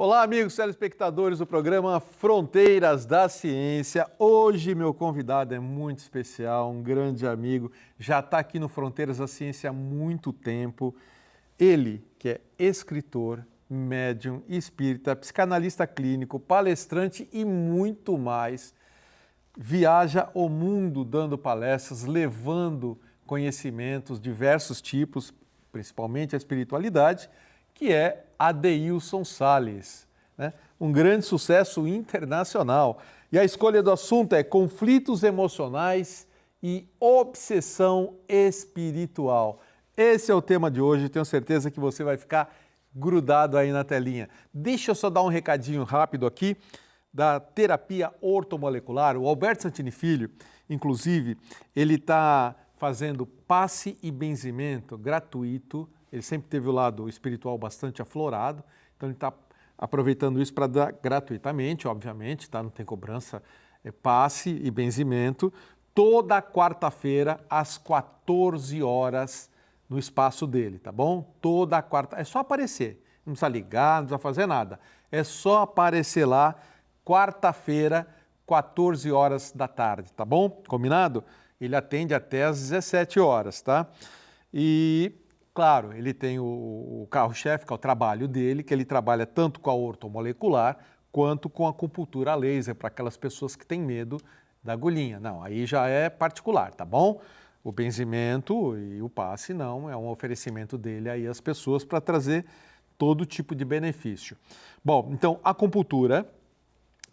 Olá, amigos telespectadores do programa Fronteiras da Ciência. Hoje, meu convidado é muito especial, um grande amigo, já está aqui no Fronteiras da Ciência há muito tempo. Ele, que é escritor, médium, espírita, psicanalista clínico, palestrante e muito mais, viaja o mundo dando palestras, levando conhecimentos, diversos tipos, principalmente a espiritualidade, que é Adeilson Sales, né? Um grande sucesso internacional. E a escolha do assunto é conflitos emocionais e obsessão espiritual. Esse é o tema de hoje, tenho certeza que você vai ficar grudado aí na telinha. Deixa eu só dar um recadinho rápido aqui da terapia ortomolecular. O Alberto Santini Filho, inclusive, ele está fazendo passe e benzimento gratuito. Ele sempre teve o lado espiritual bastante aflorado, então ele está aproveitando isso para dar gratuitamente, obviamente, tá? Não tem cobrança, passe e benzimento, toda quarta-feira às 14 horas no espaço dele, tá bom? Toda quarta, é só aparecer, não precisa ligar, não precisa fazer nada, é só aparecer lá, quarta-feira, 14 horas da tarde, tá bom? Combinado? Ele atende até às 17 horas, tá? E claro, ele tem o carro-chefe, que é o trabalho dele, que ele trabalha tanto com a ortomolecular quanto com a acupuntura laser, para aquelas pessoas que têm medo da agulhinha. Não, aí já é particular, tá bom? O benzimento e o passe não, é um oferecimento dele aí às pessoas para trazer todo tipo de benefício. Bom, então a acupuntura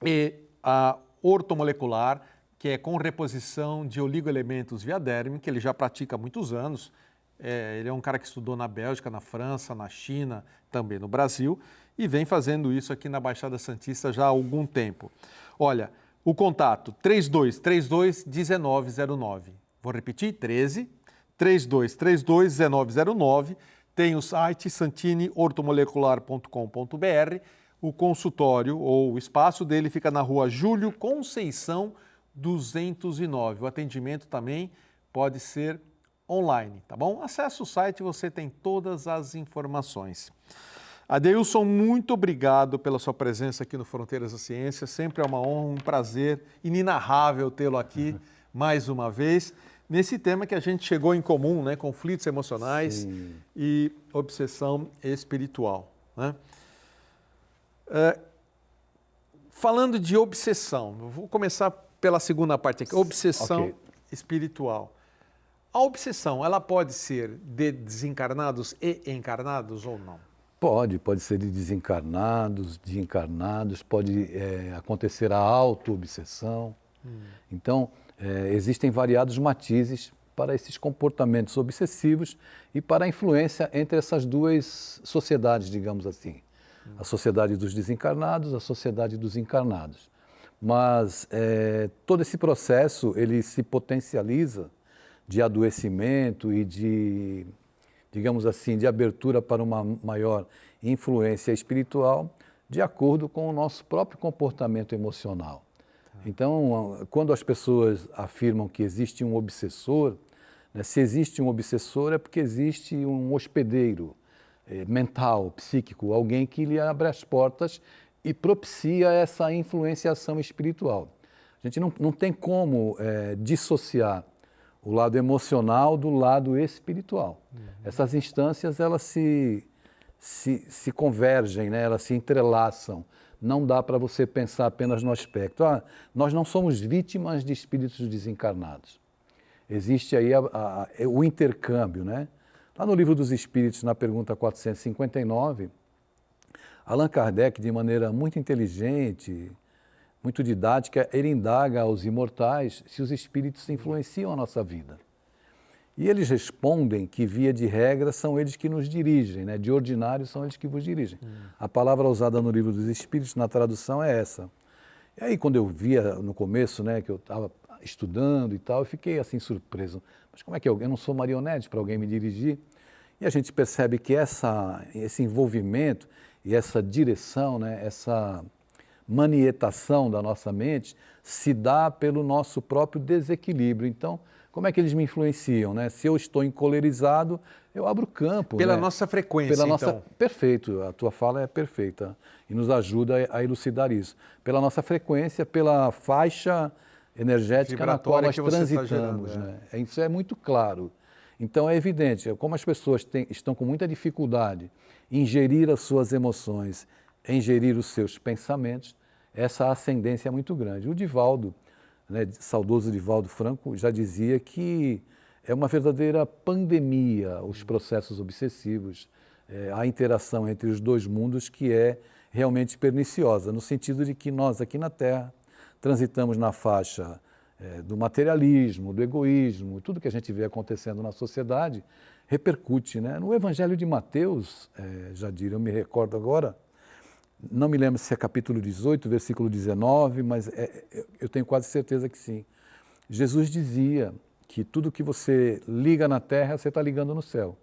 e a ortomolecular, que é com reposição de oligoelementos via derme, que ele já pratica há muitos anos. Ele é um cara que estudou na Bélgica, na França, na China, também no Brasil, e vem fazendo isso aqui na Baixada Santista já há algum tempo. Olha, o contato 3232-1909. Vou repetir, 3232-1909. Tem o site santiniortomolecular.com.br. O consultório ou o espaço dele fica na rua Júlio Conceição 209. O atendimento também pode ser online, tá bom? Acesse o site e você tem todas as informações. Adeilson, muito obrigado pela sua presença aqui no Fronteiras da Ciência. Sempre é uma honra, um prazer inenarrável tê-lo aqui mais uma vez, nesse tema que a gente chegou em comum, né? Conflitos emocionais Sim. e obsessão espiritual, né? Falando de obsessão, eu vou começar pela segunda parte aqui, obsessão espiritual. A obsessão, ela pode ser de desencarnados e encarnados ou não? Pode ser de desencarnados, de encarnados, pode acontecer a auto-obsessão. Então, existem variados matizes para esses comportamentos obsessivos e para a influência entre essas duas sociedades, digamos assim. A sociedade dos desencarnados, a sociedade dos encarnados. Mas todo esse processo, ele se potencializa de adoecimento e de, digamos assim, de abertura para uma maior influência espiritual, de acordo com o nosso próprio comportamento emocional. Então, quando as pessoas afirmam que existe um obsessor, né, se existe um obsessor é porque existe um hospedeiro mental, psíquico, alguém que lhe abre as portas e propicia essa influenciação espiritual. A gente não tem como dissociar o lado emocional do lado espiritual. Essas instâncias, elas se convergem, né? Elas se entrelaçam. Não dá para você pensar apenas no aspecto, nós não somos vítimas de espíritos desencarnados. Existe aí o intercâmbio, né? Lá no Livro dos Espíritos, na pergunta 459, Allan Kardec, de maneira muito inteligente, muito didática, ele indaga aos imortais se os espíritos influenciam a nossa vida. E eles respondem que, via de regra, são eles que nos dirigem, né? De ordinário, são eles que vos dirigem. A palavra usada no Livro dos Espíritos, na tradução, é essa. E aí, quando eu via no começo, né, que eu estava estudando e tal, eu fiquei assim surpreso. Mas como é que eu não sou marionete para alguém me dirigir? E a gente percebe que esse envolvimento e essa direção, né, essa manietação da nossa mente se dá pelo nosso próprio desequilíbrio. Então, como é que eles me influenciam, né? Se eu estou encolerizado, eu abro campo. Pela né? nossa frequência, então. Perfeito, a tua fala é perfeita e nos ajuda a elucidar isso. Pela nossa frequência, pela faixa energética na qual Vibratória nós que você está transitamos. gerando, né? Isso é muito claro. Então é evidente, como as pessoas estão com muita dificuldade em gerir as suas emoções, em gerir os seus pensamentos, essa ascendência é muito grande. O Divaldo, né, saudoso Divaldo Franco, já dizia que é uma verdadeira pandemia os processos obsessivos, a interação entre os dois mundos que é realmente perniciosa, no sentido de que nós aqui na Terra transitamos na faixa do materialismo, do egoísmo, tudo que a gente vê acontecendo na sociedade repercute. Né? No Evangelho de Mateus, Jadir, eu me recordo agora, não me lembro se é capítulo 18, versículo 19, mas eu tenho quase certeza que sim. Jesus dizia que tudo que você liga na terra, você está ligando no céu.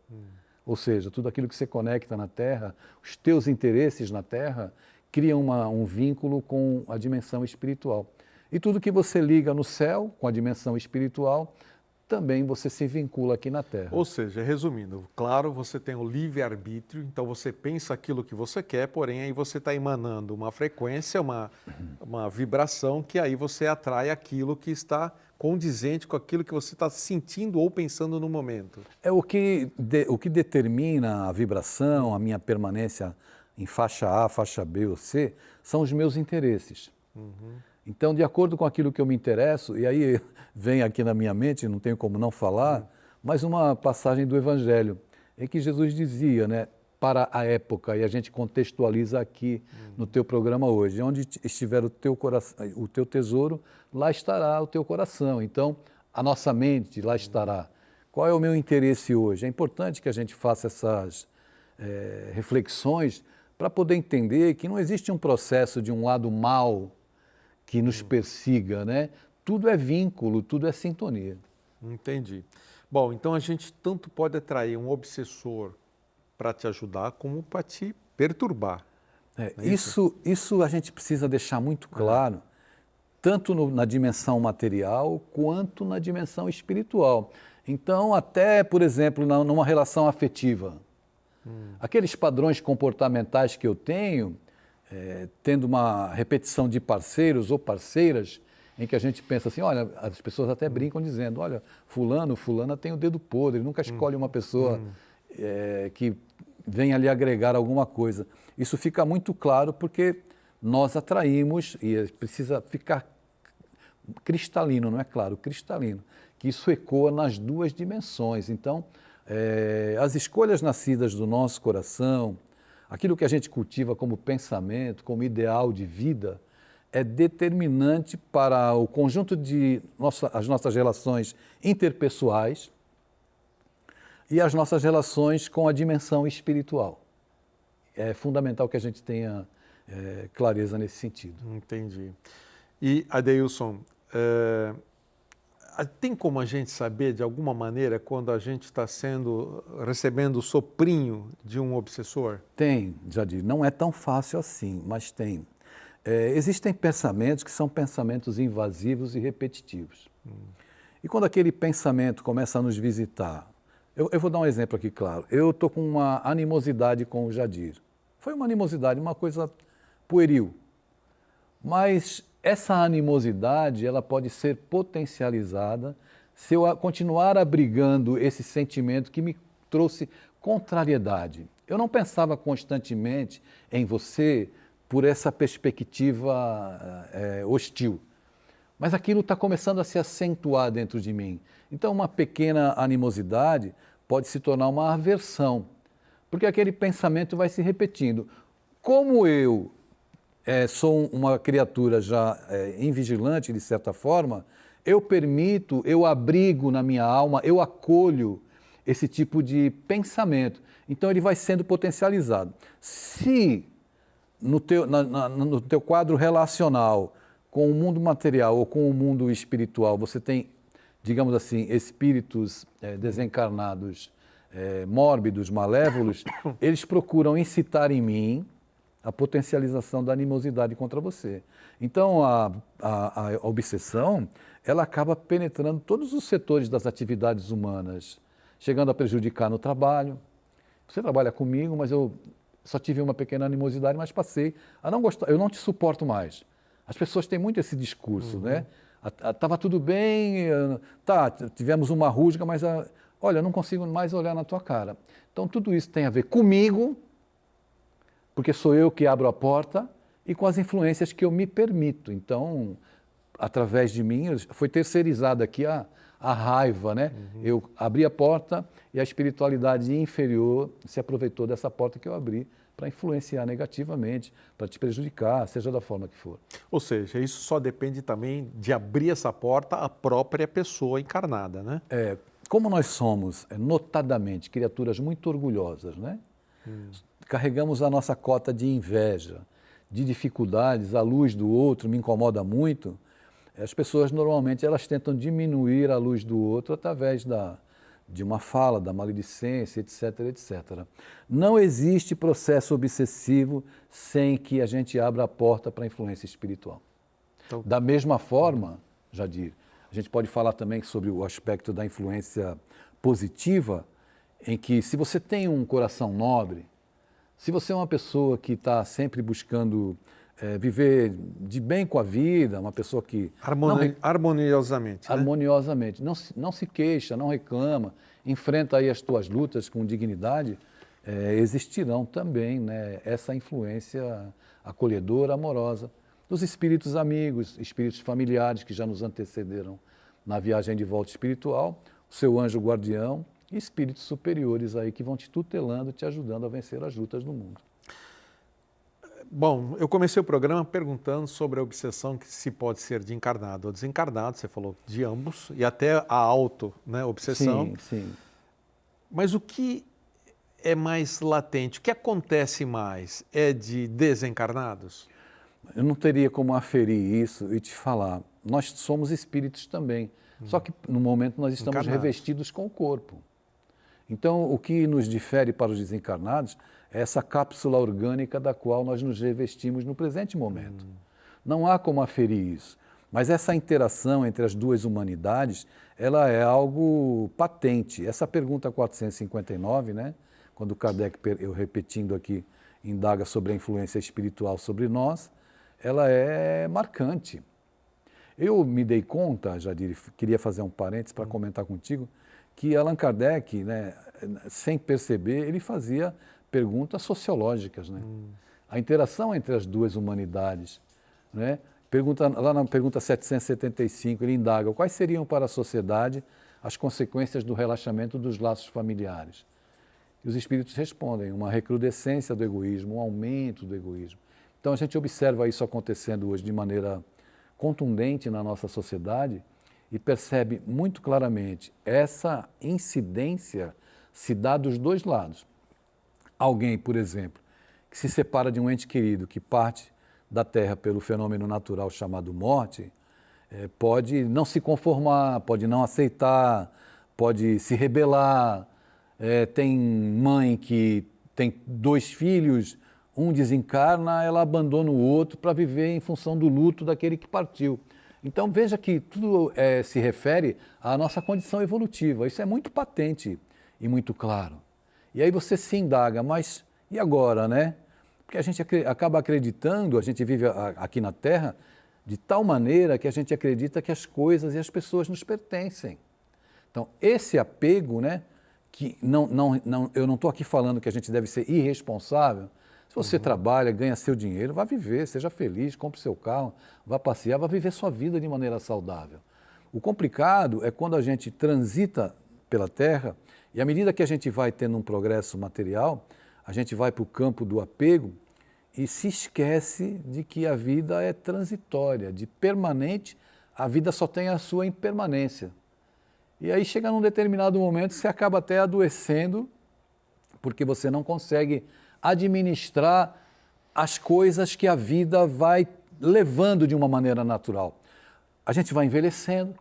Ou seja, tudo aquilo que você conecta na terra, os teus interesses na terra, criam um vínculo com a dimensão espiritual. E tudo que você liga no céu, com a dimensão espiritual, também você se vincula aqui na Terra. Ou seja, resumindo, claro, você tem o livre-arbítrio, então você pensa aquilo que você quer, porém aí você está emanando uma frequência, uma vibração, que aí você atrai aquilo que está condizente com aquilo que você está sentindo ou pensando no momento. É o que determina a vibração, a minha permanência em faixa A, faixa B ou C, são os meus interesses. Então, de acordo com aquilo que eu me interesso, e aí vem aqui na minha mente, não tenho como não falar, mais uma passagem do Evangelho, em que Jesus dizia, né, para a época, e a gente contextualiza aqui no teu programa hoje, onde estiver o teu coração, o teu tesouro, lá estará o teu coração. Então, a nossa mente lá estará. Qual é o meu interesse hoje? É importante que a gente faça essas reflexões para poder entender que não existe um processo de um lado mal que nos persiga, né? Tudo é vínculo, tudo é sintonia. Entendi. Bom, então a gente tanto pode atrair um obsessor para te ajudar, como para te perturbar. Isso a gente precisa deixar muito claro, tanto na dimensão material, quanto na dimensão espiritual. Então, até, por exemplo, numa relação afetiva, aqueles padrões comportamentais que eu tenho, tendo uma repetição de parceiros ou parceiras, em que a gente pensa assim, olha, as pessoas até brincam dizendo, olha, fulana tem o dedo podre, nunca escolhe uma pessoa que venha ali agregar alguma coisa. Isso fica muito claro porque nós atraímos, e precisa ficar cristalino, não é claro, cristalino, que isso ecoa nas duas dimensões. Então, as escolhas nascidas do nosso coração, aquilo que a gente cultiva como pensamento, como ideal de vida, é determinante para o conjunto de as nossas relações interpessoais e as nossas relações com a dimensão espiritual. É fundamental que a gente tenha clareza nesse sentido. Entendi. E, Adeilson, tem como a gente saber, de alguma maneira, quando a gente está recebendo o soprinho de um obsessor? Tem, Jadir. Não é tão fácil assim, mas tem. Existem pensamentos que são pensamentos invasivos e repetitivos. E quando aquele pensamento começa a nos visitar, eu vou dar um exemplo aqui, claro. Eu estou com uma animosidade com o Jadir. Foi uma animosidade, uma coisa pueril. Mas essa animosidade, ela pode ser potencializada se eu continuar abrigando esse sentimento que me trouxe contrariedade. Eu não pensava constantemente em você por essa perspectiva hostil. Mas aquilo está começando a se acentuar dentro de mim. Então, uma pequena animosidade pode se tornar uma aversão, porque aquele pensamento vai se repetindo. Como eu sou uma criatura já invigilante, de certa forma, eu abrigo na minha alma, eu acolho esse tipo de pensamento. Então, ele vai sendo potencializado. Se no teu quadro relacional com o mundo material ou com o mundo espiritual, você tem, digamos assim, espíritos desencarnados, mórbidos, malévolos, eles procuram incitar em mim a potencialização da animosidade contra você. Então, a obsessão, ela acaba penetrando todos os setores das atividades humanas, chegando a prejudicar no trabalho. Você trabalha comigo, mas eu só tive uma pequena animosidade, mas passei a não gostar, eu não te suporto mais. As pessoas têm muito esse discurso, né? Estava tudo bem, tá, tivemos uma rusga, mas olha, eu não consigo mais olhar na tua cara. Então, tudo isso tem a ver comigo, porque sou eu que abro a porta, e com as influências que eu me permito. Então, através de mim, foi terceirizada aqui a raiva, né? Eu abri a porta e a espiritualidade inferior se aproveitou dessa porta que eu abri para influenciar negativamente, para te prejudicar, seja da forma que for. Ou seja, isso só depende também de abrir essa porta à própria pessoa encarnada, né? Como nós somos, notadamente, criaturas muito orgulhosas, né? Carregamos a nossa cota de inveja, de dificuldades, a luz do outro me incomoda muito. As pessoas, normalmente, elas tentam diminuir a luz do outro através de uma fala, da maledicência, etc, etc. Não existe processo obsessivo sem que a gente abra a porta para a influência espiritual. Então, da mesma forma, Jadir, a gente pode falar também sobre o aspecto da influência positiva, em que se você tem um coração nobre, se você é uma pessoa que está sempre buscando viver de bem com a vida, uma pessoa que... Harmoniosamente. Né? Harmoniosamente. Não se queixa, não reclama, enfrenta aí as tuas lutas com dignidade, existirão também, né, essa influência acolhedora, amorosa, dos espíritos amigos, espíritos familiares que já nos antecederam na viagem de volta espiritual, o seu anjo guardião e espíritos superiores aí que vão te tutelando, te ajudando a vencer as lutas do mundo. Bom, eu comecei o programa perguntando sobre a obsessão que se pode ser de encarnado ou desencarnado, você falou de ambos, e até a auto-obsessão. Sim, sim. Mas o que é mais latente, o que acontece mais? É de desencarnados? Eu não teria como aferir isso e te falar. Nós somos espíritos também, só que no momento nós estamos Encarnados. revestidos com o corpo. Então, o que nos difere para os desencarnados é essa cápsula orgânica da qual nós nos revestimos no presente momento. Não há como aferir isso. Mas essa interação entre as duas humanidades, ela é algo patente. Essa pergunta 459, né, quando Kardec, eu repetindo aqui, indaga sobre a influência espiritual sobre nós, ela é marcante. Eu me dei conta, Jadir, queria fazer um parênteses para comentar contigo, que Allan Kardec, né, sem perceber, ele fazia perguntas sociológicas, né? A interação entre as duas humanidades, né? Lá na pergunta 775, ele indaga quais seriam para a sociedade as consequências do relaxamento dos laços familiares. E os espíritos respondem, uma recrudescência do egoísmo, um aumento do egoísmo. Então a gente observa isso acontecendo hoje de maneira contundente na nossa sociedade e percebe muito claramente essa incidência se dá dos dois lados. Alguém, por exemplo, que se separa de um ente querido, que parte da Terra pelo fenômeno natural chamado morte, pode não se conformar, pode não aceitar, pode se rebelar. Tem mãe que tem 2 filhos, um desencarna, ela abandona o outro para viver em função do luto daquele que partiu. Então veja que tudo se refere à nossa condição evolutiva. Isso é muito patente e muito claro. E aí você se indaga, mas e agora, né? Porque a gente acaba acreditando, a gente vive aqui na Terra de tal maneira que a gente acredita que as coisas e as pessoas nos pertencem. Então, esse apego, né? Que eu não estou aqui falando que a gente deve ser irresponsável. Se você trabalha, ganha seu dinheiro, vá viver, seja feliz, compre seu carro, vá passear, vá viver sua vida de maneira saudável. O complicado é quando a gente transita pela Terra e à medida que a gente vai tendo um progresso material, a gente vai para o campo do apego e se esquece de que a vida é transitória, de permanente, a vida só tem a sua impermanência. E aí chega num determinado momento que você acaba até adoecendo, porque você não consegue administrar as coisas que a vida vai levando de uma maneira natural. A gente vai envelhecendo,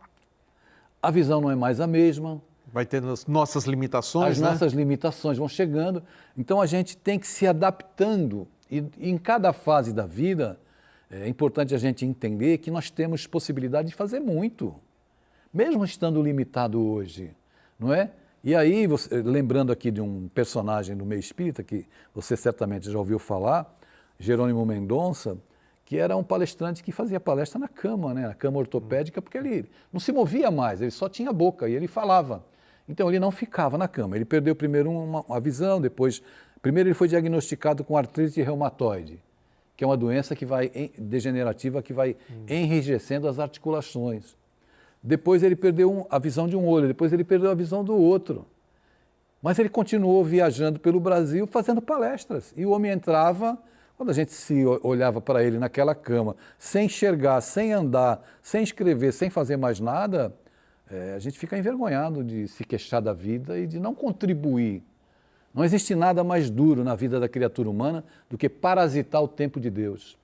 a visão não é mais a mesma. Vai tendo as nossas limitações, As nossas limitações vão chegando, então a gente tem que se adaptando E em cada fase da vida, é importante a gente entender que nós temos possibilidade de fazer muito, mesmo estando limitado hoje, não é? E aí, lembrando aqui de um personagem do meio espírita, que você certamente já ouviu falar, Jerônimo Mendonça, que era um palestrante que fazia palestra na cama, né? Na cama ortopédica, porque ele não se movia mais, ele só tinha boca e ele falava. Então ele não ficava na cama. Ele perdeu primeiro uma visão, primeiro ele foi diagnosticado com artrite reumatoide, que é uma doença degenerativa que vai enrijecendo as articulações. Depois ele perdeu a visão de um olho, depois ele perdeu a visão do outro. Mas ele continuou viajando pelo Brasil fazendo palestras. E o homem entrava, quando a gente se olhava para ele naquela cama, sem enxergar, sem andar, sem escrever, sem fazer mais nada, a gente fica envergonhado de se queixar da vida e de não contribuir. Não existe nada mais duro na vida da criatura humana do que parasitar o tempo de Deus.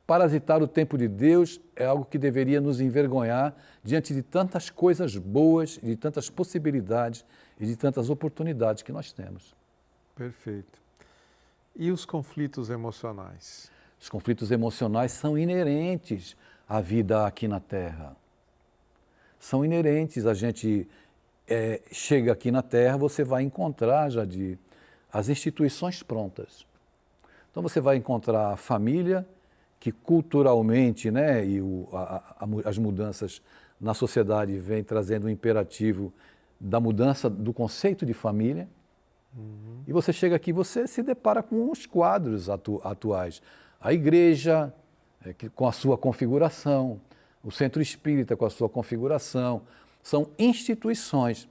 Parasitar o tempo de Deus é algo que deveria nos envergonhar diante de tantas coisas boas, de tantas possibilidades e de tantas oportunidades que nós temos. Perfeito. E os conflitos emocionais? Os conflitos emocionais são inerentes à vida aqui na Terra. São inerentes. A gente chega aqui na Terra, você vai encontrar, Jadir, as instituições prontas. Então você vai encontrar a família, que culturalmente, né, e as mudanças na sociedade vêm trazendo o imperativo da mudança do conceito de família. E você chega aqui, você se depara com os quadros atuais. A igreja com a sua configuração, o centro espírita com a sua configuração, são instituições.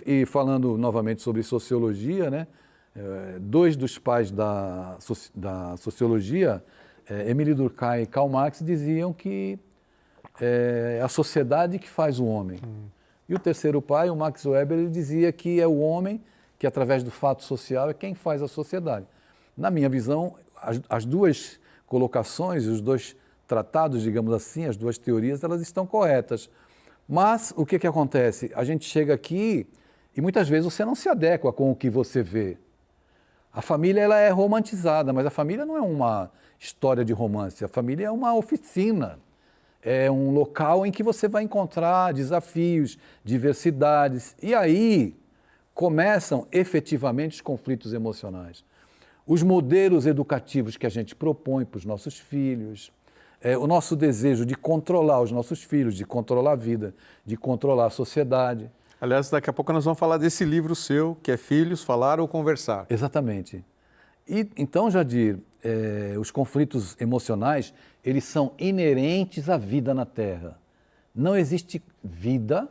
E falando novamente sobre sociologia, né, dois dos pais da sociologia, Émile Durkheim e Karl Marx, diziam que é a sociedade que faz o homem. E o terceiro pai, o Max Weber, ele dizia que é o homem que, através do fato social, é quem faz a sociedade. Na minha visão, as duas colocações, os dois tratados, digamos assim, as duas teorias, elas estão corretas. Mas o que acontece? A gente chega aqui e muitas vezes você não se adequa com o que você vê. A família ela é romantizada, mas a família não é uma história de romance. A família é uma oficina. É um local em que você vai encontrar desafios, diversidades. E aí começam efetivamente os conflitos emocionais. Os modelos educativos que a gente propõe para os nossos filhos, o nosso desejo de controlar os nossos filhos, de controlar a vida, de controlar a sociedade. Aliás, daqui a pouco nós vamos falar desse livro seu, que é Filhos, Falar ou Conversar. Exatamente. E então, Jadir, os conflitos emocionais, eles são inerentes à vida na Terra. Não existe vida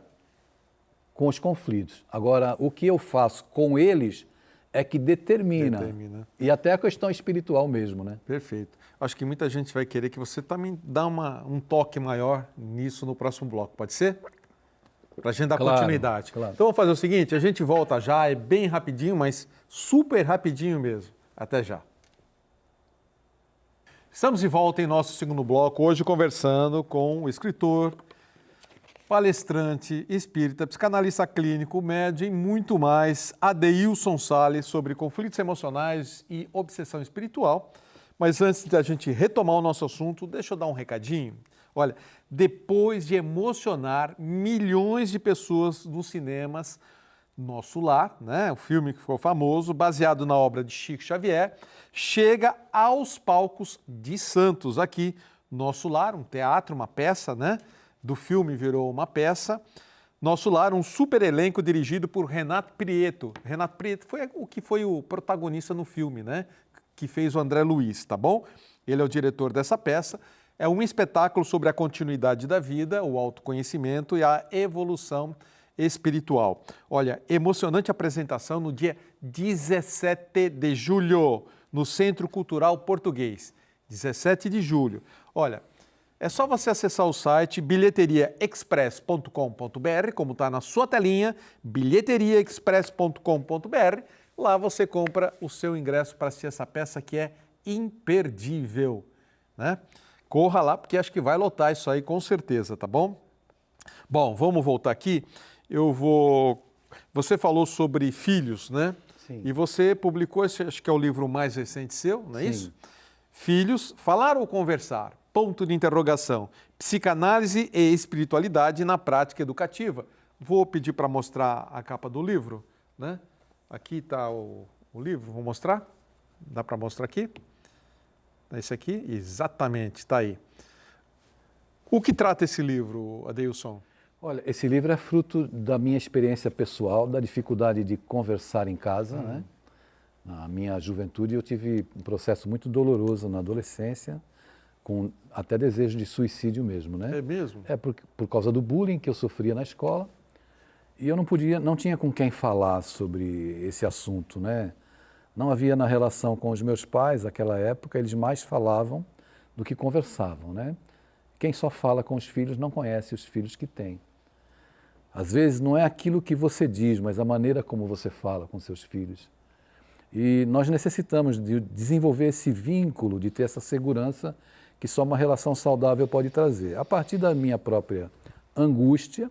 com os conflitos. Agora, o que eu faço com eles é que determina. E até a questão espiritual mesmo, né? Perfeito. Acho que muita gente vai querer que você também dê um toque maior nisso no próximo bloco. Pode ser? Para a gente dar continuidade. Claro. Então, vamos fazer o seguinte, a gente volta já, é bem rapidinho, mas super rapidinho mesmo. Até já. Estamos de volta em nosso segundo bloco, hoje conversando com o escritor, palestrante, espírita, psicanalista clínico, médium e muito mais, Adeilson Sales, sobre conflitos emocionais e obsessão espiritual. Mas antes da gente retomar o nosso assunto, deixa eu dar um recadinho. Olha, depois de emocionar milhões de pessoas nos cinemas, Nosso Lar, né, o filme que ficou famoso, baseado na obra de Chico Xavier, chega aos palcos de Santos. Aqui, Nosso Lar, um teatro, uma peça, né, do filme virou uma peça. Nosso Lar, um super elenco dirigido por Renato Prieto. Renato Prieto foi o protagonista no filme, né, que fez o André Luiz, tá bom? Ele é o diretor dessa peça. É um espetáculo sobre a continuidade da vida, o autoconhecimento e a evolução espiritual. Olha, emocionante apresentação no dia 17 de julho, no Centro Cultural Português. 17 de julho. Olha, é só você acessar o site bilheteriaexpress.com.br, como está na sua telinha, bilheteriaexpress.com.br. Lá você compra o seu ingresso para assistir essa peça que é imperdível, né? Corra lá, porque acho que vai lotar isso aí com certeza, tá bom? Bom, vamos voltar aqui. Você falou sobre filhos, né? Sim. E você publicou, esse acho que é o livro mais recente seu, não é Sim. isso? Filhos, falar ou conversar? Ponto de interrogação. Psicanálise e espiritualidade na prática educativa. Vou pedir para mostrar a capa do livro, né? Aqui está o livro, vou mostrar? Dá para mostrar aqui? Esse aqui? Exatamente, está aí. O que trata esse livro, Adeilson? Olha, esse livro é fruto da minha experiência pessoal, da dificuldade de conversar em casa, né? Na minha juventude eu tive um processo muito doloroso na adolescência, com até desejo de suicídio mesmo, né? É mesmo? É por causa do bullying que eu sofria na escola e eu não tinha com quem falar sobre esse assunto, né? Não havia na relação com os meus pais, naquela época, eles mais falavam do que conversavam, né? Quem só fala com os filhos não conhece os filhos que tem. Às vezes não é aquilo que você diz, mas a maneira como você fala com seus filhos. E nós necessitamos de desenvolver esse vínculo, de ter essa segurança que só uma relação saudável pode trazer. A partir da minha própria angústia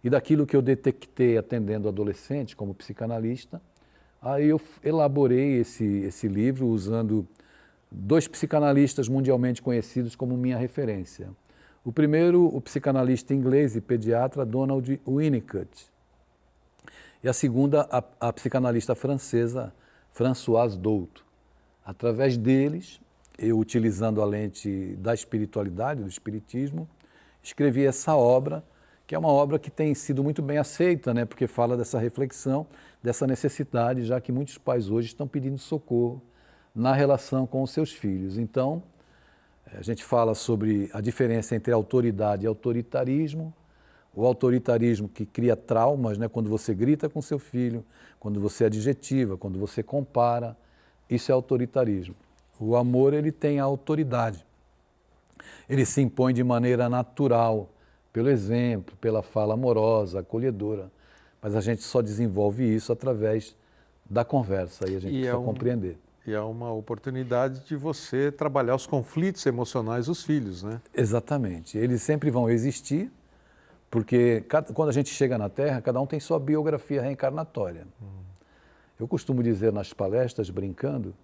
e daquilo que eu detectei atendendo adolescentes como psicanalista, aí eu elaborei esse livro usando 2 psicanalistas mundialmente conhecidos como minha referência. O primeiro, o psicanalista inglês e pediatra Donald Winnicott. E a segunda, a psicanalista francesa Françoise Douto. Através deles, eu utilizando a lente da espiritualidade, do espiritismo, escrevi essa obra, que é uma obra que tem sido muito bem aceita, né? Porque fala dessa reflexão, dessa necessidade, já que muitos pais hoje estão pedindo socorro na relação com os seus filhos. Então, a gente fala sobre a diferença entre autoridade e autoritarismo, o autoritarismo que cria traumas, né? Quando você grita com seu filho, quando você adjetiva, quando você compara, isso é autoritarismo. O amor, ele tem a autoridade. Ele se impõe de maneira natural, pelo exemplo, pela fala amorosa, acolhedora. Mas a gente só desenvolve isso através da conversa e a gente precisa compreender. E é uma oportunidade de você trabalhar os conflitos emocionais dos filhos, né? Exatamente. Eles sempre vão existir, porque quando a gente chega na Terra, cada um tem sua biografia reencarnatória. Eu costumo dizer nas palestras, brincando,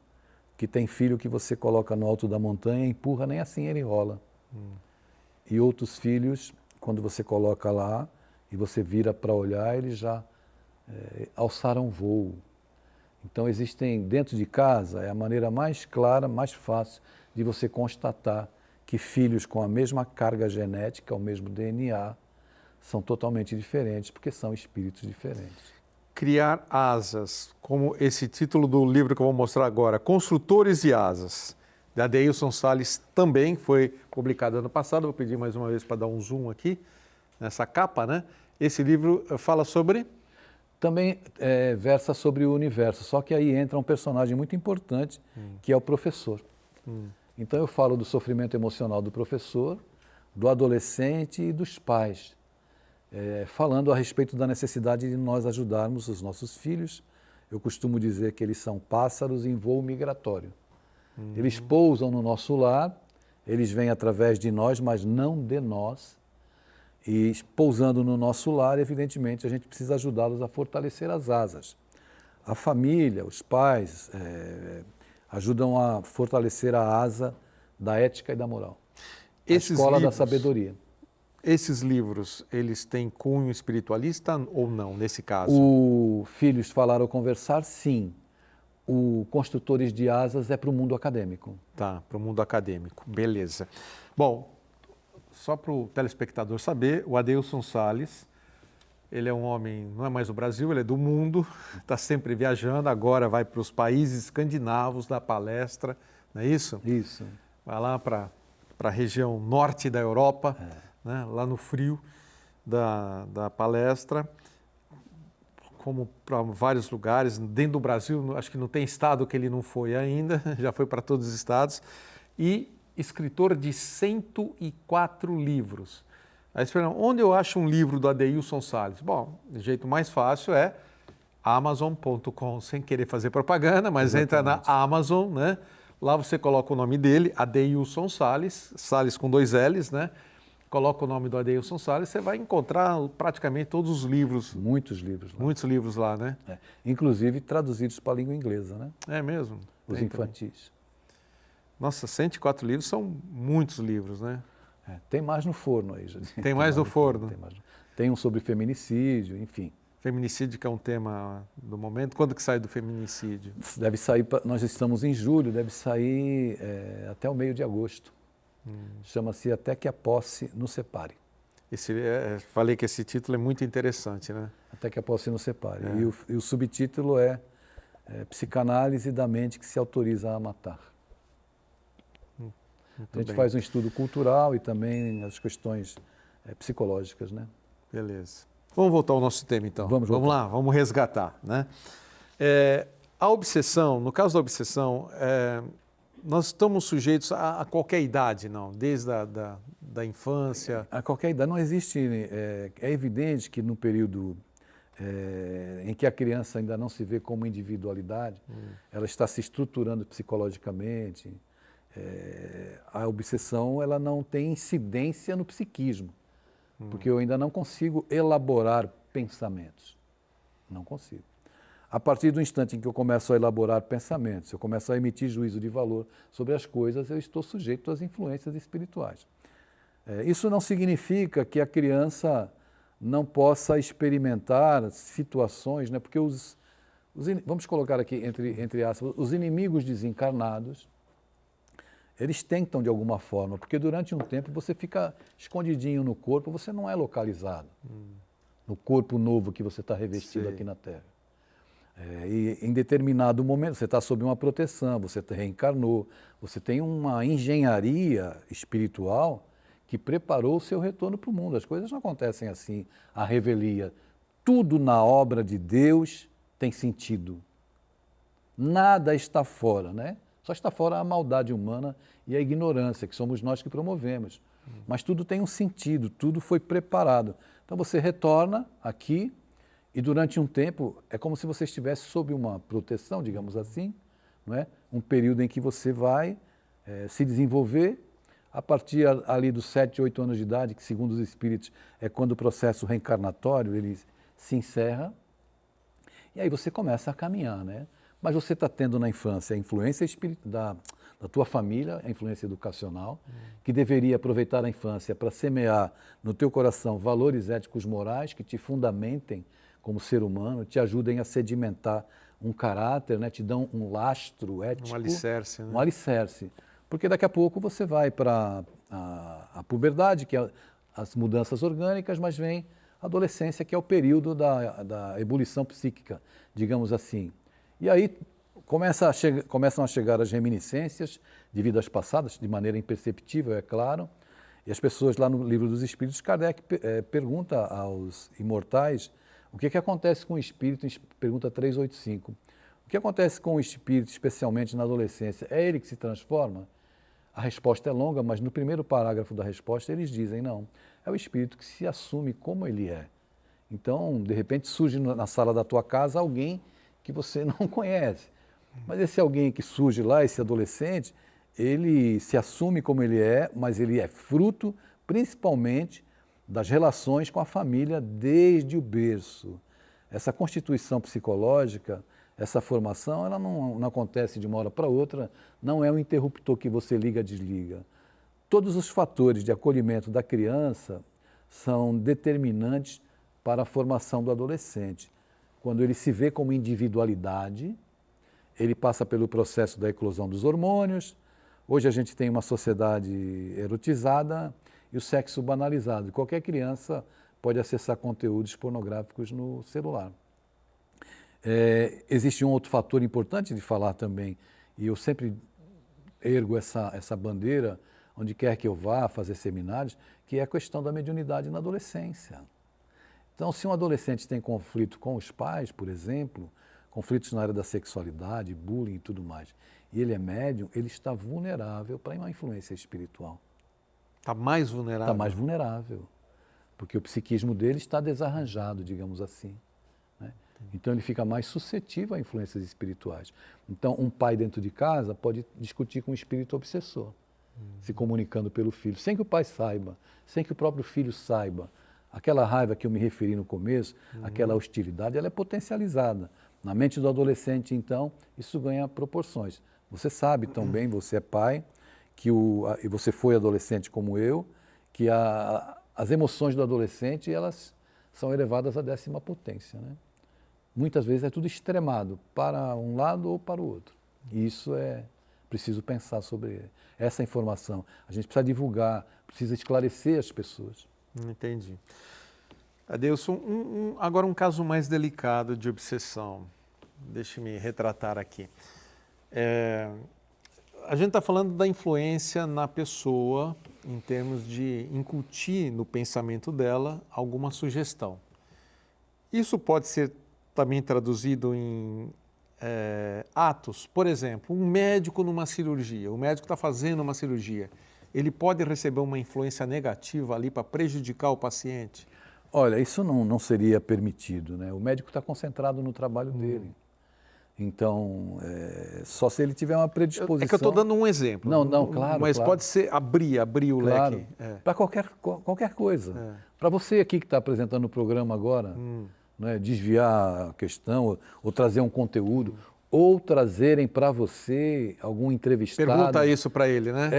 que tem filho que você coloca no alto da montanha e empurra, nem assim ele rola. E outros filhos, quando você coloca lá e você vira para olhar, eles já alçaram voo. Então existem, dentro de casa, é a maneira mais clara, mais fácil de você constatar que filhos com a mesma carga genética, o mesmo DNA, são totalmente diferentes, porque são espíritos diferentes. Criar asas, como esse título do livro que eu vou mostrar agora, Construtores de Asas, de Adeilson Salles, também foi publicado ano passado. Vou pedir mais uma vez para dar um zoom aqui, nessa capa, né? Esse livro fala sobre... Também versa sobre o universo, só que aí entra um personagem muito importante, que é o professor. Então eu falo do sofrimento emocional do professor, do adolescente e dos pais, falando a respeito da necessidade de nós ajudarmos os nossos filhos. Eu costumo dizer que eles são pássaros em voo migratório. Eles pousam no nosso lar, eles vêm através de nós, mas não de nós. E pousando no nosso lar, evidentemente, a gente precisa ajudá-los a fortalecer as asas. A família, os pais, ajudam a fortalecer a asa da ética e da moral. A escola da sabedoria. Esses livros, eles têm cunho espiritualista ou não, nesse caso? O Filhos, Falar ou Conversar, sim. O Construtores de Asas é para o mundo acadêmico. Tá, para o mundo acadêmico. Beleza. Bom, só para o telespectador saber, o Adeilson Salles, ele é um homem, não é mais do Brasil, ele é do mundo, está sempre viajando, agora vai para os países escandinavos da palestra, não é isso? Isso. Vai lá para a região norte da Europa, né, lá no frio da palestra, como para vários lugares, dentro do Brasil, acho que não tem estado que ele não foi ainda, já foi para todos os estados, e escritor de 104 livros. Aí você pergunta, onde eu acho um livro do Adeilson Salles? Bom, o jeito mais fácil é amazon.com, sem querer fazer propaganda, mas entra na Amazon, né? Lá você coloca o nome dele, Adeilson Salles, Salles com 2 L's, né? coloca o nome do Adeilson Salles, você vai encontrar praticamente todos os livros. Muitos livros lá. Muitos livros lá, né? Inclusive traduzidos para a língua inglesa, né? É mesmo? Os infantis. Nossa, 104 livros são muitos livros, né? Tem mais no forno aí, já. Tem mais no forno? Tem um sobre feminicídio, enfim. Feminicídio, que é um tema do momento. Quando que sai do feminicídio? Deve sair, nós estamos em julho, deve sair até o meio de agosto. Chama-se Até que a Posse nos Separe. Falei que esse título é muito interessante, né? Até que a Posse nos Separe. E o subtítulo é Psicanálise da Mente que se autoriza a matar. A gente faz um estudo cultural e também as questões psicológicas, né? Beleza. Vamos voltar ao nosso tema, então. Vamos lá, vamos resgatar, né? A obsessão, no caso da obsessão, nós estamos sujeitos a qualquer idade, não? Desde da infância. A qualquer idade. Não existe. É evidente que no período em que a criança ainda não se vê como individualidade, ela está se estruturando psicologicamente. A obsessão ela não tem incidência no psiquismo, porque eu ainda não consigo elaborar pensamentos. Não consigo. A partir do instante em que eu começo a elaborar pensamentos, eu começo a emitir juízo de valor sobre as coisas, eu estou sujeito às influências espirituais. Isso não significa que a criança não possa experimentar situações, né? Porque vamos colocar aqui entre aspas, os inimigos desencarnados, eles tentam de alguma forma, porque durante um tempo você fica escondidinho no corpo, você não é localizado no corpo novo que você está revestido aqui na Terra. E em determinado momento você está sob uma proteção, você reencarnou, você tem uma engenharia espiritual que preparou o seu retorno para o mundo. As coisas não acontecem assim, à revelia. Tudo na obra de Deus tem sentido. Nada está fora, né? Só está fora a maldade humana e a ignorância, que somos nós que promovemos. Mas tudo tem um sentido, tudo foi preparado. Então você retorna aqui e durante um tempo é como se você estivesse sob uma proteção, digamos assim, não é? Um período em que você vai se desenvolver. A partir ali dos 7, 8 anos de idade, que segundo os espíritos é quando o processo reencarnatório ele se encerra, e aí você começa a caminhar, né? Mas você está tendo na infância a influência da tua família, a influência educacional, que deveria aproveitar a infância para semear no teu coração valores éticos morais que te fundamentem como ser humano, te ajudem a sedimentar um caráter, né? Te dão um lastro ético. Um alicerce, né? Um alicerce. Porque daqui a pouco você vai para a puberdade, que é as mudanças orgânicas, mas vem a adolescência, que é o período da ebulição psíquica, digamos assim. E aí começam a chegar as reminiscências de vidas passadas, de maneira imperceptível, é claro. E as pessoas lá no Livro dos Espíritos, Kardec pergunta aos imortais o que acontece com o espírito, pergunta 385. O que acontece com o espírito, especialmente na adolescência? É ele que se transforma? A resposta é longa, mas no primeiro parágrafo da resposta eles dizem, não, é o espírito que se assume como ele é. Então, de repente, surge na sala da tua casa alguém que você não conhece. Mas esse alguém que surge lá, esse adolescente, ele se assume como ele é, mas ele é fruto, principalmente, das relações com a família desde o berço. Essa constituição psicológica, essa formação, ela não acontece de uma hora para outra, não é um interruptor que você liga e desliga. Todos os fatores de acolhimento da criança são determinantes para a formação do adolescente. Quando ele se vê como individualidade, ele passa pelo processo da eclosão dos hormônios. Hoje a gente tem uma sociedade erotizada e o sexo banalizado. Qualquer criança pode acessar conteúdos pornográficos no celular. Existe um outro fator importante de falar também, e eu sempre ergo essa bandeira, onde quer que eu vá fazer seminários, que é a questão da mediunidade na adolescência. Então, se um adolescente tem conflito com os pais, por exemplo, conflitos na área da sexualidade, bullying e tudo mais, e ele é médium, ele está vulnerável para uma influência espiritual. Está mais vulnerável? Está mais vulnerável, porque o psiquismo dele está desarranjado, digamos assim. Né? Então ele fica mais suscetível a influências espirituais. Então um pai dentro de casa pode discutir com um espírito obsessor. se comunicando pelo filho, sem que o pai saiba, sem que o próprio filho saiba. Aquela raiva que eu me referi no começo, aquela hostilidade, ela é potencializada. Na mente do adolescente, então, isso ganha proporções. Você sabe tão bem, você é pai, e você foi adolescente como eu, que as emoções do adolescente, elas são elevadas à 10ª potência, né? Muitas vezes é tudo extremado, para um lado ou para o outro. E isso é preciso pensar sobre essa informação. A gente precisa divulgar, precisa esclarecer as pessoas. Entendi. Adeilson, agora um caso mais delicado de obsessão. Deixe-me retratar aqui. A gente está falando da influência na pessoa em termos de incutir no pensamento dela alguma sugestão. Isso pode ser também traduzido em atos. Por exemplo, um médico numa cirurgia, o médico está fazendo uma cirurgia, ele pode receber uma influência negativa ali para prejudicar o paciente? Olha, isso não seria permitido, né? O médico está concentrado no trabalho dele. Então, só se ele tiver uma predisposição... É que eu estou dando um exemplo. Não, claro. Mas claro. Pode ser abrir o claro, leque. Para qualquer coisa. Para você aqui que está apresentando o programa agora, né, desviar a questão ou trazer um conteúdo, ou trazerem para você algum entrevistado... Pergunta isso para ele, né?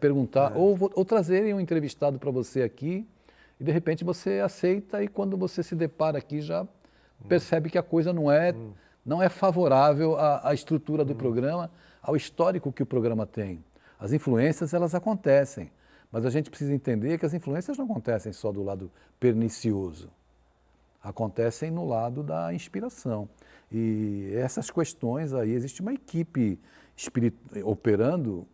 Perguntar, ou trazerem um entrevistado para você aqui, e de repente você aceita, e quando você se depara aqui já percebe que a coisa não é favorável à estrutura do programa, ao histórico que o programa tem. As influências, elas acontecem, mas a gente precisa entender que as influências não acontecem só do lado pernicioso, acontecem no lado da inspiração. E essas questões aí, existe uma equipe operando,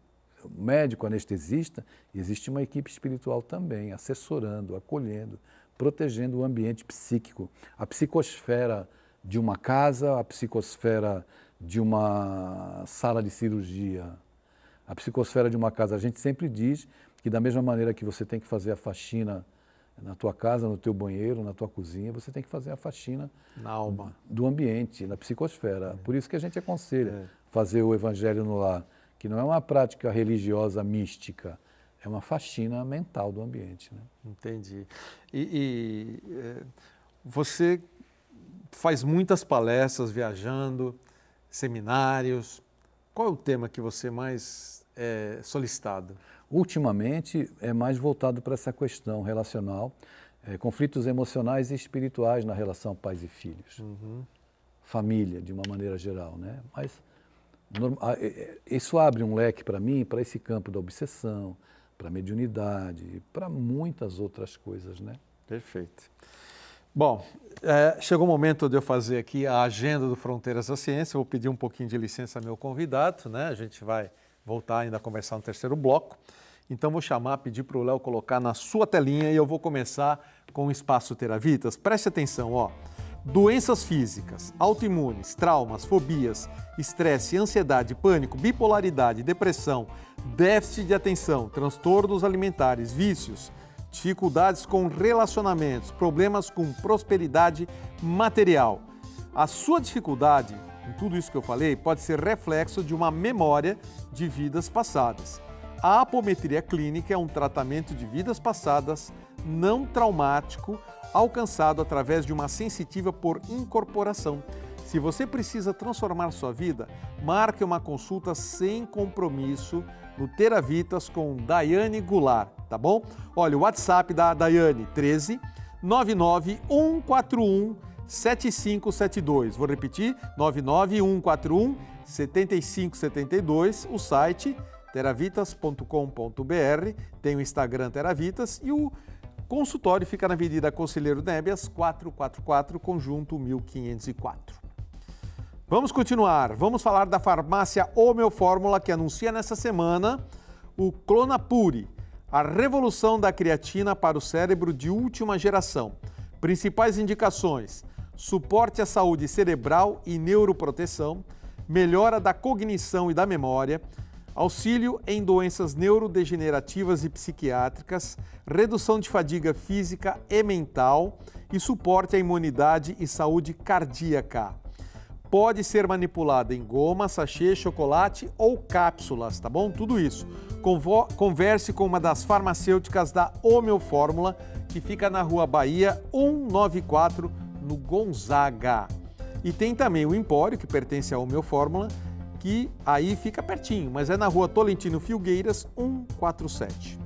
médico, anestesista, e existe uma equipe espiritual também, assessorando, acolhendo, protegendo o ambiente psíquico, a psicosfera de uma casa, a psicosfera de uma sala de cirurgia, a psicosfera de uma casa. A gente sempre diz que da mesma maneira que você tem que fazer a faxina na tua casa, no teu banheiro, na tua cozinha, você tem que fazer a faxina na alma do ambiente, na psicosfera. Por isso que a gente aconselha fazer o Evangelho no Lar, que não é uma prática religiosa mística, é uma faxina mental do ambiente, né? Entendi. Você faz muitas palestras viajando, seminários. Qual é o tema que você mais é solicitado? Ultimamente é mais voltado para essa questão relacional, conflitos emocionais e espirituais na relação pais e filhos. Família, de uma maneira geral, né? Mas isso abre um leque para mim, para esse campo da obsessão, para a mediunidade, para muitas outras coisas, né? Perfeito. Bom, chegou o momento de eu fazer aqui a agenda do Fronteiras da Ciência. Vou pedir um pouquinho de licença ao meu convidado, né? A gente vai voltar ainda a conversar no terceiro bloco. Então vou pedir para o Léo colocar na sua telinha e eu vou começar com o Espaço Teravitas. Preste atenção, ó. Doenças físicas, autoimunes, traumas, fobias, estresse, ansiedade, pânico, bipolaridade, depressão, déficit de atenção, transtornos alimentares, vícios, dificuldades com relacionamentos, problemas com prosperidade material. A sua dificuldade, em tudo isso que eu falei, pode ser reflexo de uma memória de vidas passadas. A apometria clínica é um tratamento de vidas passadas não traumático, alcançado através de uma sensitiva por incorporação. Se você precisa transformar sua vida, marque uma consulta sem compromisso no Teravitas com Daiane Goulart, tá bom? Olha, o WhatsApp da Daiane, 13 99 141 7572. Vou repetir, 99 141 7572. O site teravitas.com.br, tem o Instagram Teravitas e o consultório fica na Avenida Conselheiro Nébias, 444, Conjunto 1504. Vamos continuar, vamos falar da farmácia Homeofórmula, que anuncia nessa semana o Clonapure, a revolução da creatina para o cérebro de última geração. Principais indicações: suporte à saúde cerebral e neuroproteção, melhora da cognição e da memória, auxílio em doenças neurodegenerativas e psiquiátricas, redução de fadiga física e mental e suporte à imunidade e saúde cardíaca. pode ser manipulada em goma, sachê, chocolate ou cápsulas, tá bom? Tudo isso. Converse com uma das farmacêuticas da Homeofórmula, que fica na Rua Bahia 194, no Gonzaga. E tem também o Empório, que pertence à Homeofórmula, que aí fica pertinho, mas é na Rua Tolentino Filgueiras 147.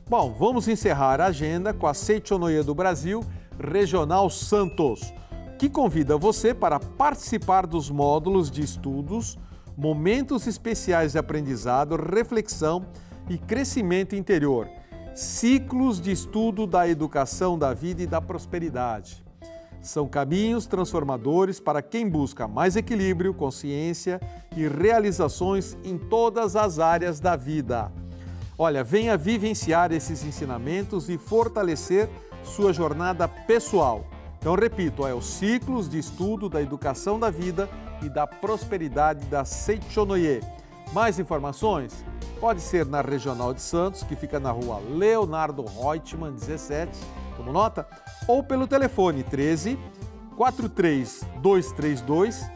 Bom, vamos encerrar a agenda com a Seichonoye do Brasil, Regional Santos, que convida você para participar dos módulos de estudos, momentos especiais de aprendizado, reflexão e crescimento interior, ciclos de estudo da educação da vida e da prosperidade. São caminhos transformadores para quem busca mais equilíbrio, consciência e realizações em todas as áreas da vida. Olha, venha vivenciar esses ensinamentos e fortalecer sua jornada pessoal. Então, repito, é os ciclos de estudo da educação da vida e da prosperidade da Seichonoye. Mais informações? Pode ser na Regional de Santos, que fica na Rua Leonardo Reutemann, 17, como nota, ou pelo telefone 13 43 232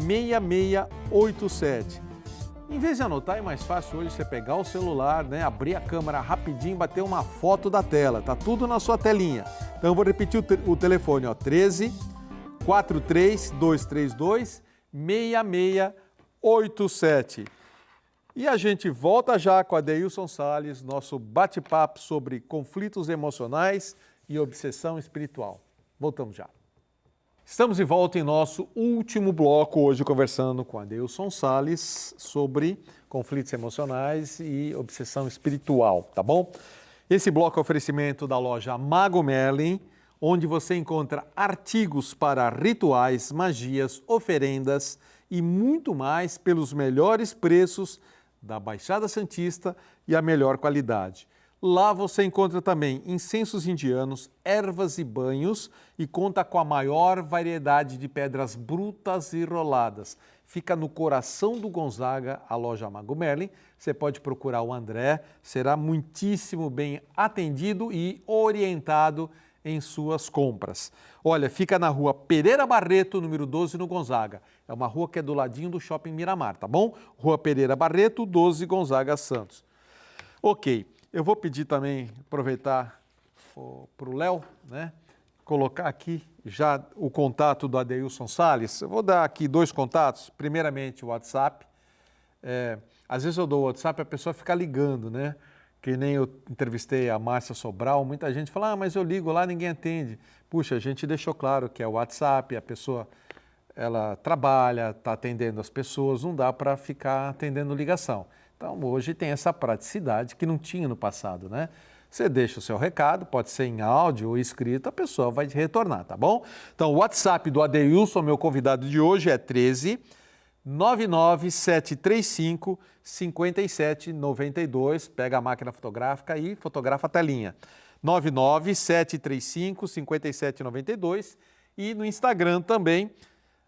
6687. Em vez de anotar, é mais fácil hoje você pegar o celular, né, abrir a câmera rapidinho e bater uma foto da tela. Tá tudo na sua telinha. Então eu vou repetir o telefone, ó, 13 43 232 6687. E a gente volta já com a Adeilson Salles, nosso bate-papo sobre conflitos emocionais e obsessão espiritual. Voltamos já. Estamos de volta em nosso último bloco, hoje conversando com a Adeilson Salles sobre conflitos emocionais e obsessão espiritual, tá bom? Esse bloco é oferecimento da loja Mago Merlin, onde você encontra artigos para rituais, magias, oferendas e muito mais pelos melhores preços da Baixada Santista e a melhor qualidade. Lá você encontra também incensos indianos, ervas e banhos e conta com a maior variedade de pedras brutas e roladas. Fica no coração do Gonzaga, a loja Mago Merlin. Você pode procurar o André, será muitíssimo bem atendido e orientado em suas compras. Olha, fica na Rua Pereira Barreto, número 12, no Gonzaga. É uma rua que é do ladinho do Shopping Miramar, tá bom? Rua Pereira Barreto, 12, Gonzaga, Santos. Ok. Eu vou pedir também, aproveitar para o Léo, né, colocar aqui já o contato do Adeilson Salles. Eu vou dar aqui 2 contatos. Primeiramente, o WhatsApp. Às vezes eu dou o WhatsApp e a pessoa fica ligando, né? Que nem eu entrevistei a Márcia Sobral, muita gente fala, mas eu ligo lá, ninguém atende. Puxa, a gente deixou claro que é o WhatsApp, a pessoa ela trabalha, está atendendo as pessoas, não dá para ficar atendendo ligação. Então, hoje tem essa praticidade que não tinha no passado, né? Você deixa o seu recado, pode ser em áudio ou escrito, a pessoa vai te retornar, tá bom? Então, o WhatsApp do Adeilson, meu convidado de hoje, é 13 99735 5792. Pega a máquina fotográfica e fotografa a telinha. 99735 5792. E no Instagram também,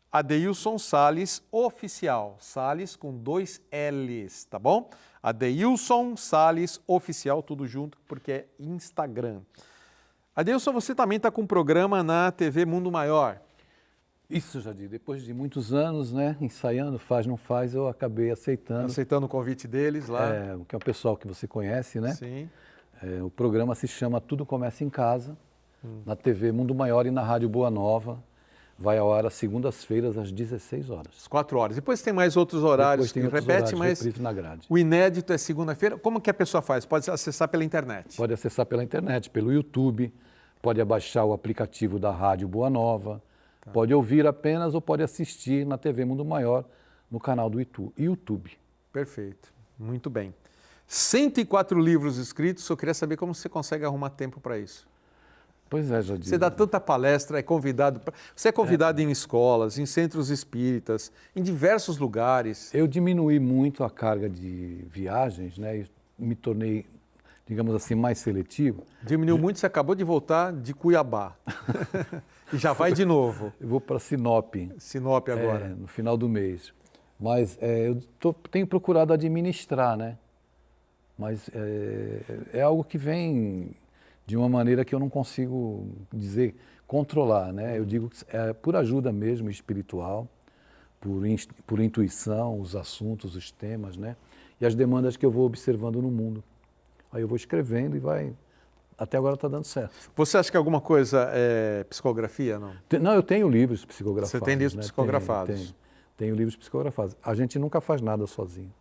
Adeilson Salles Oficial, Salles com 2 L's, tá bom? Adeilson Salles Oficial, tudo junto, porque é Instagram. Adeilson, você também está com um programa na TV Mundo Maior. Isso, Jadir, depois de muitos anos, né, ensaiando, faz, não faz, eu acabei aceitando. Aceitando o convite deles lá. Que é o pessoal que você conhece, né? Sim. O programa se chama Tudo Começa em Casa, na TV Mundo Maior e na Rádio Boa Nova. Vai ao ar às segundas-feiras, às 16 horas. Às 4 horas. Depois tem mais outros horários que repete, mas na grade. O inédito é segunda-feira. Como que a pessoa faz? Pode acessar pela internet? Pode acessar pela internet, pelo YouTube, pode abaixar o aplicativo da Rádio Boa Nova, pode ouvir apenas ou pode assistir na TV Mundo Maior, no canal do YouTube. Perfeito. Muito bem. 104 livros escritos, eu queria saber como você consegue arrumar tempo para isso. Pois é, Jadir. Você dá tanta palestra, você é convidado em escolas, em centros espíritas, em diversos lugares. Eu diminuí muito a carga de viagens, né? E me tornei, digamos assim, mais seletivo. Diminuiu muito, você acabou de voltar de Cuiabá. E já vai de novo. Eu vou para Sinop. Sinop agora. No final do mês. Mas eu tenho procurado administrar, né? Mas é algo que vem de uma maneira que eu não consigo dizer controlar, né? Eu digo que é por ajuda mesmo espiritual, por intuição, os assuntos, os temas, né? E as demandas que eu vou observando no mundo. Aí eu vou escrevendo e vai... Até agora está dando certo. Você acha que alguma coisa é psicografia, não? Não, eu tenho livros psicografados. Você tem livros né? psicografados? Tenho livros psicografados. A gente nunca faz nada sozinho.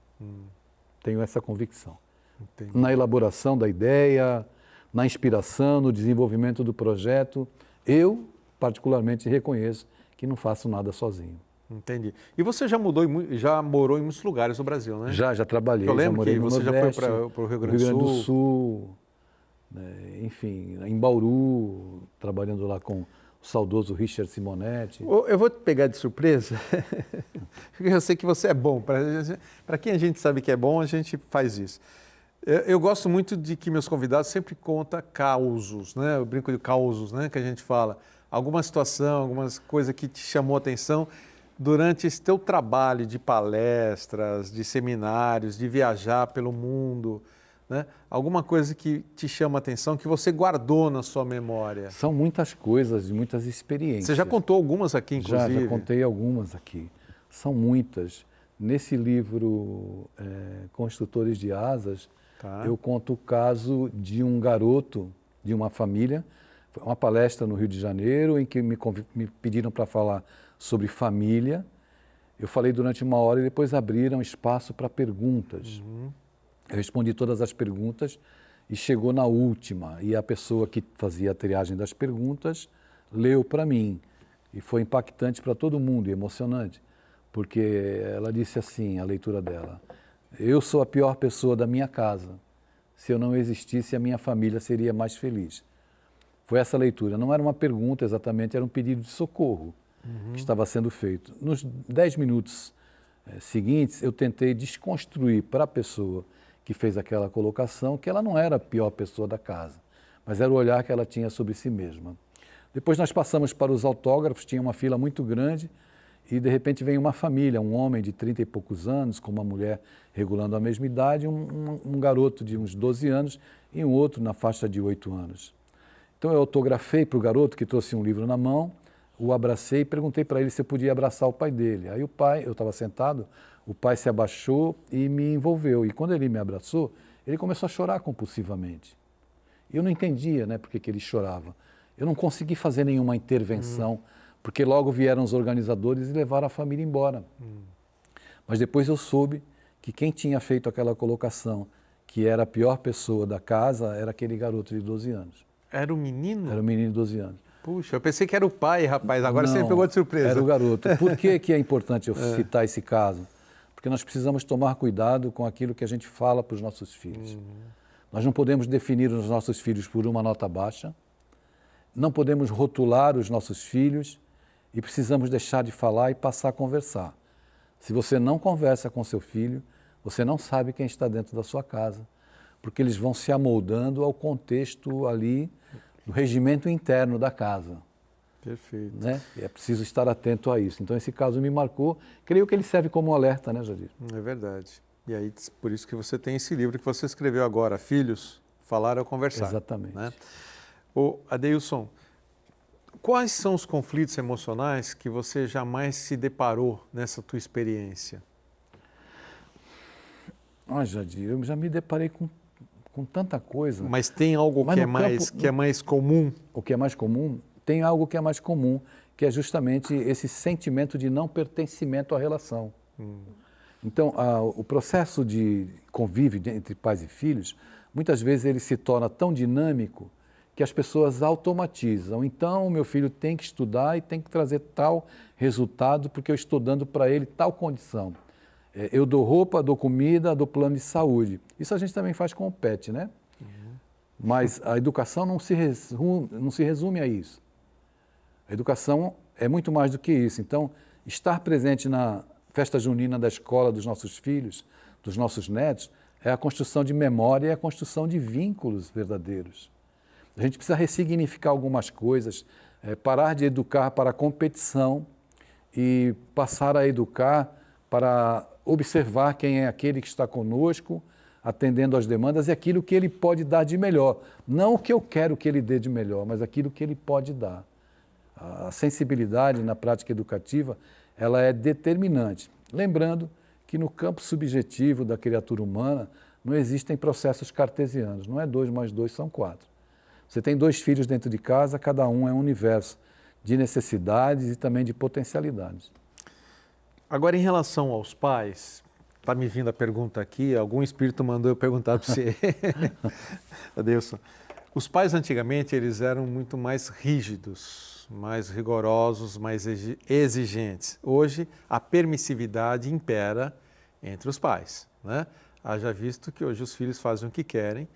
Tenho essa convicção. Entendi. Na elaboração da ideia, na inspiração, no desenvolvimento do projeto, eu, particularmente, reconheço que não faço nada sozinho. Entendi. E você já morou em muitos lugares do Brasil, né? Já trabalhei. Eu lembro já morei que no você Nordeste, já foi para o Rio Rio Grande Grande do do Sul. Sul, né, enfim, em Bauru, trabalhando lá com o saudoso Richard Simonetti. Eu vou te pegar de surpresa, porque eu sei que você é bom. Para quem a gente sabe que é bom, a gente faz isso. Eu gosto muito de que meus convidados sempre contam causos, né? Eu brinco de causos, né? Que a gente fala. Alguma situação, algumas coisas que te chamou a atenção durante esse teu trabalho de palestras, de seminários, de viajar pelo mundo, né? Alguma coisa que te chama a atenção, que você guardou na sua memória. São muitas coisas, muitas experiências. Você já contou algumas aqui, inclusive? Já contei algumas aqui. São muitas. Nesse livro, Construtores de Asas, eu conto o caso de um garoto, de uma família. Foi uma palestra no Rio de Janeiro, em que me pediram para falar sobre família. Eu falei durante 1 hora e depois abriram espaço para perguntas. Eu respondi todas as perguntas e chegou na última. E a pessoa que fazia a triagem das perguntas leu para mim. E foi impactante para todo mundo e emocionante, porque ela disse assim, a leitura dela: eu sou a pior pessoa da minha casa. Se eu não existisse, a minha família seria mais feliz. Foi essa leitura. Não era uma pergunta exatamente, era um pedido de socorro que estava sendo feito. Nos 10 minutos seguintes, eu tentei desconstruir para a pessoa que fez aquela colocação que ela não era a pior pessoa da casa, mas era o olhar que ela tinha sobre si mesma. Depois nós passamos para os autógrafos, tinha uma fila muito grande e de repente vem uma família, um homem de 30 e poucos anos, com uma mulher regulando a mesma idade, um garoto de uns 12 anos e um outro na faixa de 8 anos. Então eu autografei para o garoto que trouxe um livro na mão, o abracei e perguntei para ele se eu podia abraçar o pai dele. Aí o pai, eu estava sentado, o pai se abaixou e me envolveu. E quando ele me abraçou, ele começou a chorar compulsivamente. Eu não entendia, né, por que ele chorava. Eu não consegui fazer nenhuma intervenção, porque logo vieram os organizadores e levaram a família embora. Mas depois eu soube que quem tinha feito aquela colocação, que era a pior pessoa da casa, era aquele garoto de 12 anos. Era o menino? Era um menino de 12 anos. Puxa, eu pensei que era o pai, rapaz. Agora você me pegou de surpresa. Era o garoto. Por que é importante eu citar esse caso? Porque nós precisamos tomar cuidado com aquilo que a gente fala para os nossos filhos. Nós não podemos definir os nossos filhos por uma nota baixa, não podemos rotular os nossos filhos e precisamos deixar de falar e passar a conversar. Se você não conversa com seu filho, você não sabe quem está dentro da sua casa, porque eles vão se amoldando ao contexto ali, do regimento interno da casa. Perfeito. Né? E é preciso estar atento a isso. Então esse caso me marcou, creio que ele serve como alerta, né, Jadir? É verdade. E aí, por isso que você tem esse livro que você escreveu agora, Filhos, Falar ou Conversar. Exatamente. Né? Ô, Adeilson, quais são os conflitos emocionais que você jamais se deparou nessa tua experiência? Jadir, eu já me deparei com tanta coisa. Mas tem algo que é mais comum? O que é mais comum? Tem algo que é mais comum, que é justamente esse sentimento de não pertencimento à relação. Então, o processo de convívio entre pais e filhos, muitas vezes ele se torna tão dinâmico que as pessoas automatizam. Então, o meu filho tem que estudar e tem que trazer tal resultado porque eu estou dando para ele tal condição. Eu dou roupa, dou comida, dou plano de saúde. Isso a gente também faz com o pet, né? Mas a educação não se resume a isso. A educação é muito mais do que isso. Então, estar presente na festa junina da escola dos nossos filhos, dos nossos netos, é a construção de memória e a construção de vínculos verdadeiros. A gente precisa ressignificar algumas coisas, parar de educar para a competição e passar a educar para observar quem é aquele que está conosco, atendendo às demandas e aquilo que ele pode dar de melhor. Não o que eu quero que ele dê de melhor, mas aquilo que ele pode dar. A sensibilidade na prática educativa ela é determinante. Lembrando que no campo subjetivo da criatura humana não existem processos cartesianos, não é 2 mais 2 são 4. Você tem 2 filhos dentro de casa, cada um é um universo de necessidades e também de potencialidades. Agora, em relação aos pais, está me vindo a pergunta aqui, algum espírito mandou eu perguntar para você. Adeilson, os pais antigamente eles eram muito mais rígidos, mais rigorosos, mais exigentes. Hoje, a permissividade impera entre os pais, né? Haja visto que hoje os filhos fazem o que querem.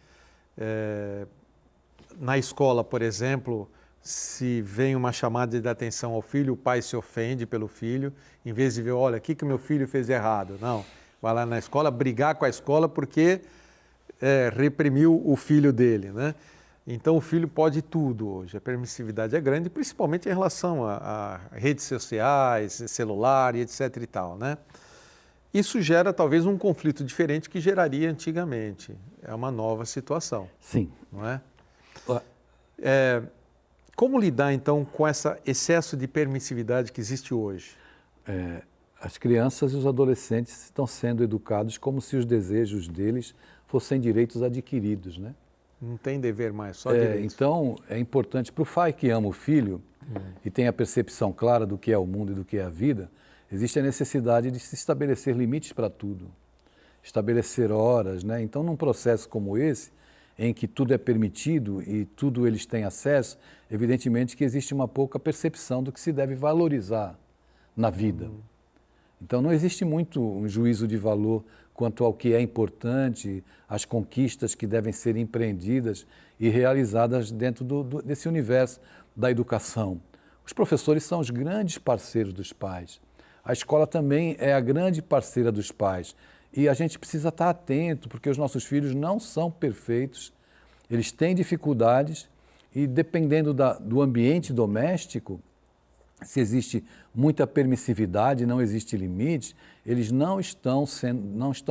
Na escola, por exemplo, se vem uma chamada de atenção ao filho, o pai se ofende pelo filho, em vez de ver, olha, o que o meu filho fez de errado. Não, vai lá na escola brigar com a escola porque reprimiu o filho dele, né? Então o filho pode tudo hoje, a permissividade é grande, principalmente em relação a redes sociais, celular e etc e tal, né? Isso gera talvez um conflito diferente que geraria antigamente. É uma nova situação. Sim. Não é? Como lidar, então, com esse excesso de permissividade que existe hoje? As crianças e os adolescentes estão sendo educados como se os desejos deles fossem direitos adquiridos, né? Não tem dever mais, só direitos. Então, é importante para o pai que ama o filho e tem a percepção clara do que é o mundo e do que é a vida, existe a necessidade de se estabelecer limites para tudo, estabelecer horas, né? Então, num processo como esse, em que tudo é permitido e tudo eles têm acesso, evidentemente que existe uma pouca percepção do que se deve valorizar na vida. Então não existe muito um juízo de valor quanto ao que é importante, as conquistas que devem ser empreendidas e realizadas dentro desse universo da educação. Os professores são os grandes parceiros dos pais. A escola também é a grande parceira dos pais. E a gente precisa estar atento, porque os nossos filhos não são perfeitos, eles têm dificuldades e dependendo do ambiente doméstico, se existe muita permissividade, não existe limite, eles não estão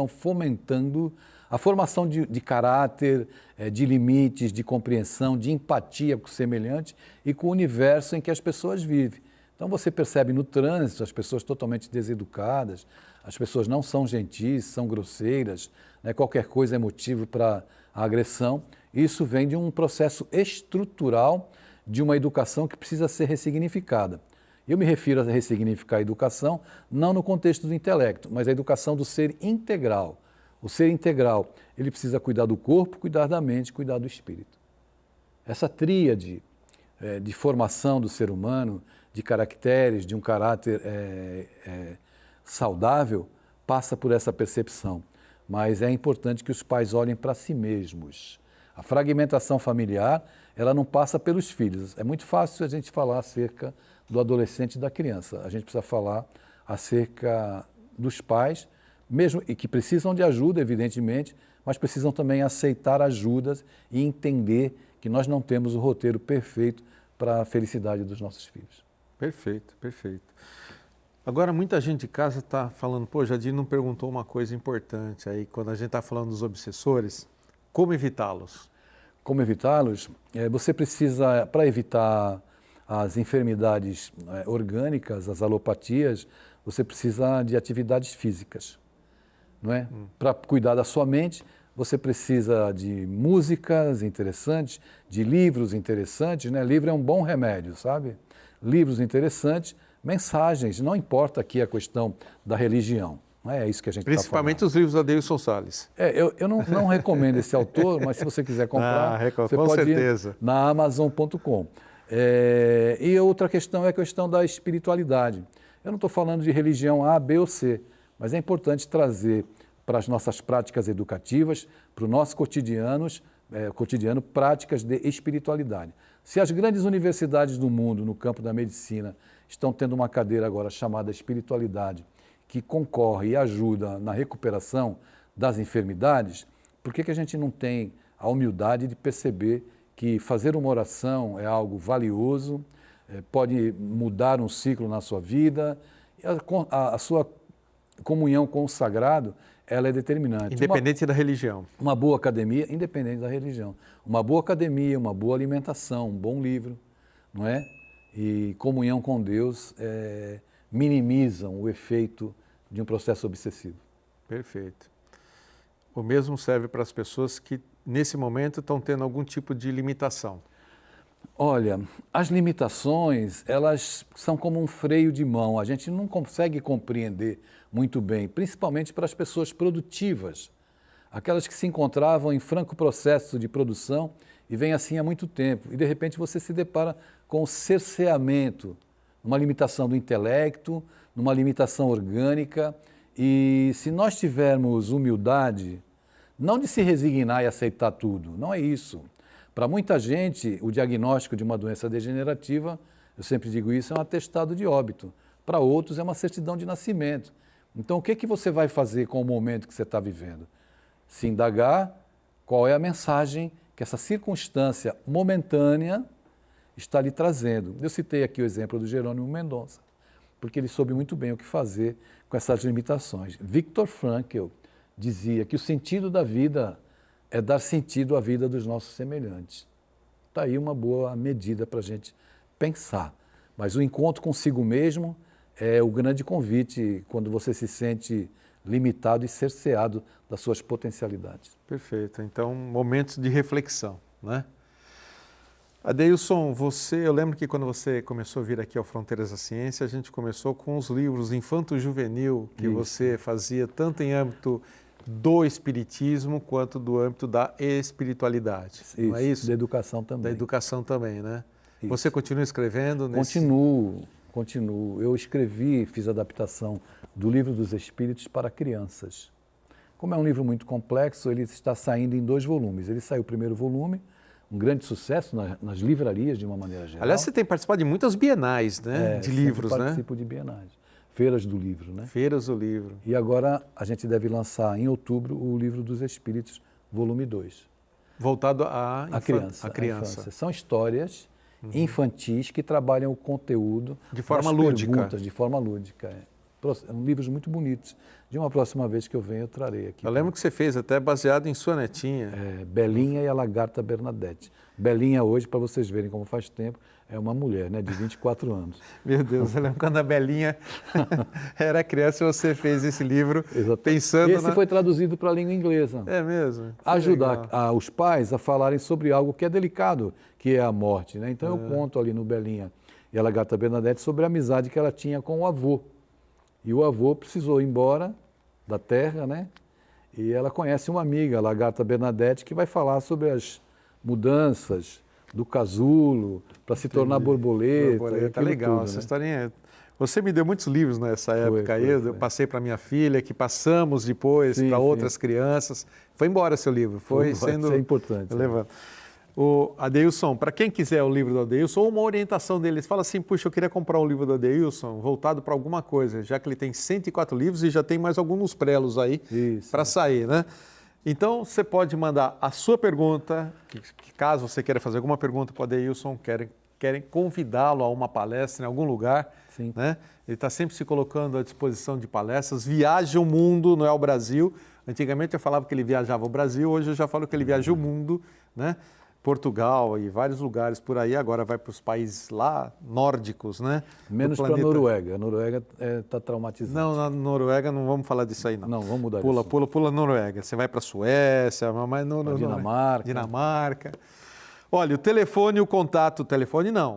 fomentando a formação de caráter, de limites, de compreensão, de empatia com o semelhante e com o universo em que as pessoas vivem. Então você percebe no trânsito as pessoas totalmente deseducadas, as pessoas não são gentis, são grosseiras, né? Qualquer coisa é motivo para a agressão. Isso vem de um processo estrutural de uma educação que precisa ser ressignificada. Eu me refiro a ressignificar a educação não no contexto do intelecto, mas a educação do ser integral. O ser integral, ele precisa cuidar do corpo, cuidar da mente, cuidar do espírito. Essa tríade de formação do ser humano, de caracteres, de um caráter saudável, passa por essa percepção. Mas é importante que os pais olhem para si mesmos. A fragmentação familiar, ela não passa pelos filhos. É muito fácil a gente falar acerca do adolescente e da criança. A gente precisa falar acerca dos pais, mesmo e que precisam de ajuda, evidentemente, mas precisam também aceitar ajudas e entender que nós não temos o roteiro perfeito para a felicidade dos nossos filhos. Perfeito, perfeito. Agora, muita gente de casa está falando, pô, Jadir não perguntou uma coisa importante aí, quando a gente está falando dos obsessores, como evitá-los? Como evitá-los? Você precisa, para evitar as enfermidades orgânicas, as alopatias, você precisa de atividades físicas, não é? Para cuidar da sua mente, você precisa de músicas interessantes, de livros interessantes, né? Livro é um bom remédio, sabe? Livros interessantes, mensagens, não importa aqui a questão da religião, não é isso que a gente está falando. Principalmente os livros da Adeilson Salles. Eu não recomendo esse autor, mas se você quiser comprar, você com pode certeza. Ir na Amazon.com. E outra questão é a questão da espiritualidade. Eu não estou falando de religião A, B ou C, mas é importante trazer para as nossas práticas educativas, para o nosso cotidiano, práticas de espiritualidade. Se as grandes universidades do mundo, no campo da medicina, estão tendo uma cadeira agora chamada espiritualidade, que concorre e ajuda na recuperação das enfermidades, por que a gente não tem a humildade de perceber que fazer uma oração é algo valioso, pode mudar um ciclo na sua vida, a sua comunhão com o sagrado, ela é determinante. Independente da religião. Uma boa academia, independente da religião. Uma boa academia, uma boa alimentação, um bom livro, não é? E comunhão com Deus minimizam o efeito de um processo obsessivo. Perfeito. O mesmo serve para as pessoas que, nesse momento, estão tendo algum tipo de limitação. Olha, as limitações, elas são como um freio de mão. A gente não consegue compreender muito bem, principalmente para as pessoas produtivas, aquelas que se encontravam em franco processo de produção e vêm assim há muito tempo. E, de repente, você se depara com o cerceamento, uma limitação do intelecto, numa limitação orgânica. E se nós tivermos humildade, não de se resignar e aceitar tudo, não é isso. Para muita gente, o diagnóstico de uma doença degenerativa, eu sempre digo isso, é um atestado de óbito. Para outros, é uma certidão de nascimento. Então, o que você vai fazer com o momento que você está vivendo? Se indagar qual é a mensagem que essa circunstância momentânea está lhe trazendo. Eu citei aqui o exemplo do Jerônimo Mendonça, porque ele soube muito bem o que fazer com essas limitações. Viktor Frankl dizia que o sentido da vida é dar sentido à vida dos nossos semelhantes. Está aí uma boa medida para a gente pensar. Mas o encontro consigo mesmo é o grande convite quando você se sente limitado e cerceado das suas potencialidades. Perfeito. Então, momentos de reflexão, né? Adeilson, eu lembro que quando você começou a vir aqui ao Fronteiras da Ciência, a gente começou com os livros infanto-juvenil que você fazia tanto em âmbito do espiritismo quanto do âmbito da espiritualidade. Isso, não é isso? Da educação também. Da educação também, né? Isso. Você continua escrevendo? Continuo. Eu escrevi, fiz adaptação do Livro dos Espíritos para crianças. Como é um livro muito complexo, ele está saindo em 2 volumes. Ele saiu o primeiro volume, um grande sucesso nas livrarias de uma maneira geral. Aliás, você tem participado de muitas bienais, né? De livros, né? Participo de bienais. Feiras do livro, né? Feiras do livro. E agora a gente deve lançar em outubro o Livro dos Espíritos, volume 2. Voltado à criança. São histórias infantis que trabalham o conteúdo de forma lúdica. Perguntas, de forma lúdica. São livros muito bonitos. De uma próxima vez que eu venho, eu trarei aqui. Eu lembro que você fez até baseado em sua netinha. Belinha e a Lagarta Bernadette. Belinha hoje, para vocês verem como faz tempo, é uma mulher, né, de 24 anos. Meu Deus, eu lembro quando a Belinha era criança e você fez esse livro pensando Esse foi traduzido para a língua inglesa. É mesmo? Ajudar os pais a falarem sobre algo que é delicado, que é a morte, né? Então eu conto ali no Belinha e a Lagarta Bernadette sobre a amizade que ela tinha com o avô. E o avô precisou ir embora da terra, né? E ela conhece uma amiga, a Lagarta Bernadette, que vai falar sobre as mudanças do casulo para se tornar borboleta. Tá legal, tudo, essa né? historinha. Você me deu muitos livros nessa época aí, eu passei para minha filha, que passamos depois para outras crianças. Foi embora seu livro, foi sendo... Isso é importante. Levando. O Adeilson, para quem quiser o livro do Adeilson, ou uma orientação deles, fala assim, puxa, eu queria comprar um livro do Adeilson voltado para alguma coisa, já que ele tem 104 livros e já tem mais alguns prelos aí para sair, né? Então, você pode mandar a sua pergunta, que caso você queira fazer alguma pergunta para o Adeilson, querem convidá-lo a uma palestra em algum lugar, né? Ele está sempre se colocando à disposição de palestras, viaja o mundo, não é o Brasil. Antigamente eu falava que ele viajava o Brasil, hoje eu já falo que ele viaja o mundo, né? Portugal e vários lugares por aí, agora vai para os países lá nórdicos, né? Menos para a Noruega. A Noruega está traumatizada. Não, na Noruega não vamos falar disso aí, não. Não, vamos mudar isso. Pula a Noruega. Você vai para a Suécia, mas Dinamarca. Olha,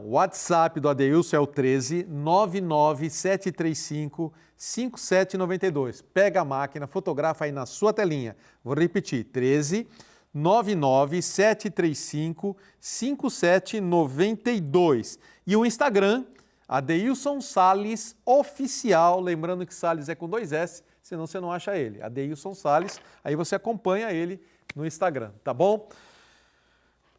o WhatsApp do Adeilson é o 13 99 735 5792. Pega a máquina, fotografa aí na sua telinha. Vou repetir, 13 99 735 5792. E o Instagram, Adeilson Sales Oficial, lembrando que Sales é com 2 S, senão você não acha ele. Adeilson Sales, aí você acompanha ele no Instagram, tá bom?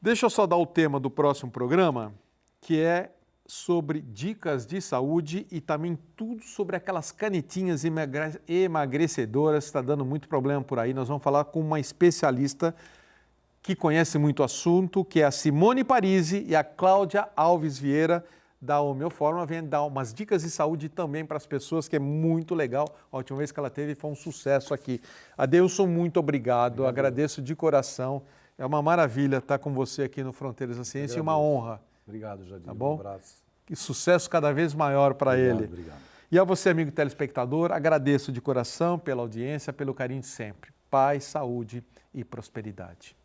Deixa eu só dar o tema do próximo programa, que é sobre dicas de saúde e também tudo sobre aquelas canetinhas emagrecedoras, está dando muito problema por aí. Nós vamos falar com uma especialista que conhece muito o assunto, que é a Simone Parisi e a Cláudia Alves Vieira, da Homeoforma, vem dar umas dicas de saúde também para as pessoas, que é muito legal. A última vez que ela teve foi um sucesso aqui. Adeilson, muito obrigado, agradeço de coração. É uma maravilha estar com você aqui no Fronteiras da Ciência e uma honra. Obrigado, Jadir. Tá bom? Um abraço. Que sucesso cada vez maior para ele. Obrigado. E a você, amigo telespectador, agradeço de coração pela audiência, pelo carinho de sempre. Paz, saúde e prosperidade.